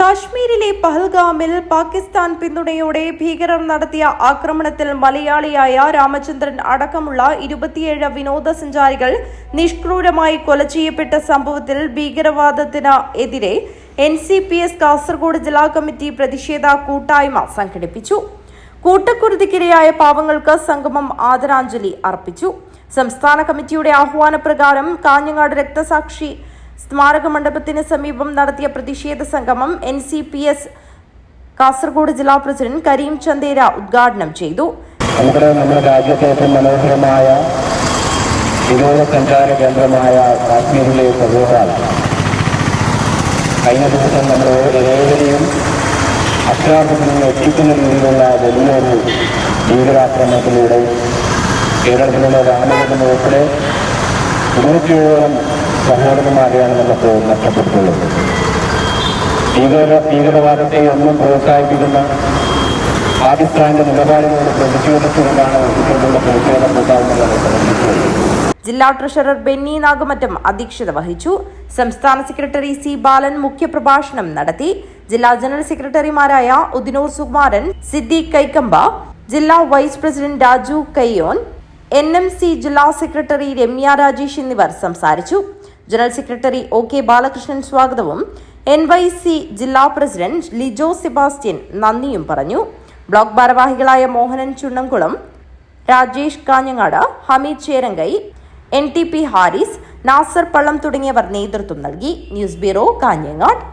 കാശ്മീരിലെ പഹൽഗാമിൽ പാകിസ്ഥാൻ പിന്തുണയോടെ ഭീകരർ നടത്തിയ ആക്രമണത്തിൽ മലയാളിയായ രാമചന്ദ്രൻ അടക്കമുള്ള 27 വിനോദസഞ്ചാരികൾ നിഷ്ക്രൂരമായി കൊല ചെയ്യപ്പെട്ട സംഭവത്തിൽ ഭീകരവാദത്തിന് എതിരെ NCPS കാസർഗോഡ് ജില്ലാ കമ്മിറ്റി പ്രതിഷേധ കൂട്ടായ്മ സംഘടിപ്പിച്ചു. കൂട്ടക്കുരുതിക്കിരയായ പാവങ്ങൾക്ക് സംഗമം ആദരാഞ്ജലി അർപ്പിച്ചു. സംസ്ഥാന കമ്മിറ്റിയുടെ ആഹ്വാനപ്രകാരം കാഞ്ഞങ്ങാട് രക്തസാക്ഷി സ്മാരക മണ്ഡപത്തിന് സമീപം നടത്തിയ പ്രതിഷേധ സംഗമം NCPS കാസർഗോഡ് ജില്ലാ പ്രസിഡന്റ് കരീം ചന്ദേര ഉദ്ഘാടനം ചെയ്തു. നമ്മുടെ രാജ്യത്തെ ഏറ്റവും മനോഹരമായ വിനോദസഞ്ചാര കേന്ദ്രമായ കാശ്മീരിലേക്ക് പോകാൻ കഴിഞ്ഞ ദിവസം നമ്മൾ ഏവരെയും അക്ഷരാർത്ഥത്തിൽ എത്തിക്കുന്ന രീതിയിലുള്ള വലിയൊരു ഭീകരാക്രമണത്തിലൂടെ കേരളത്തിലുള്ള രാമചന്ദ്രൻ ഉൾപ്പെടെ 27 സഹോദരന്മാരെയാണ് നമുക്ക് നഷ്ടപ്പെട്ടിട്ടുള്ളത്. ഭീകരവാദത്തെ ഒന്നും പ്രോത്സാഹിപ്പിക്കുന്ന പാകിസ്ഥാന്റെ നിലപാടിനോട് പ്രതിഷേധിച്ചുകൊണ്ടാണ് ഇത്തരത്തിലുള്ള പ്രതിഷേധം ഉണ്ടാകുന്നത്. ജില്ലാ ട്രഷറർ ബെന്നി നാഗമറ്റം അധ്യക്ഷത വഹിച്ചു. സംസ്ഥാന സെക്രട്ടറി C. ബാലൻ മുഖ്യപ്രഭാഷണം നടത്തി. ജില്ലാ ജനറൽ സെക്രട്ടറിമാരായ ഉദിനൂർ സുകുമാരൻ, സിദ്ദീഖ് കൈക്കമ്പ, ജില്ലാ വൈസ് പ്രസിഡന്റ് രാജു കയ്യോൻ, NMC ജില്ലാ സെക്രട്ടറി രമ്യ രാജേഷ് എന്നിവർ സംസാരിച്ചു. ജനറൽ സെക്രട്ടറി OK ബാലകൃഷ്ണൻ സ്വാഗതവും NYC ജില്ലാ പ്രസിഡന്റ് ലിജോ സെബാസ്റ്റ്യൻ നന്ദിയും പറഞ്ഞു. ബ്ലോക്ക് ഭാരവാഹികളായ മോഹനൻ ചുണ്ണംകുളം, രാജേഷ് കാഞ്ഞങ്ങാട്, ഹമീദ് ചേരങ്കൈ, NTP ഹാരിസ്, നാസർ പള്ളം തുടങ്ങിയവർ നേതൃത്വം നൽകി. News bureau, Kanhangad.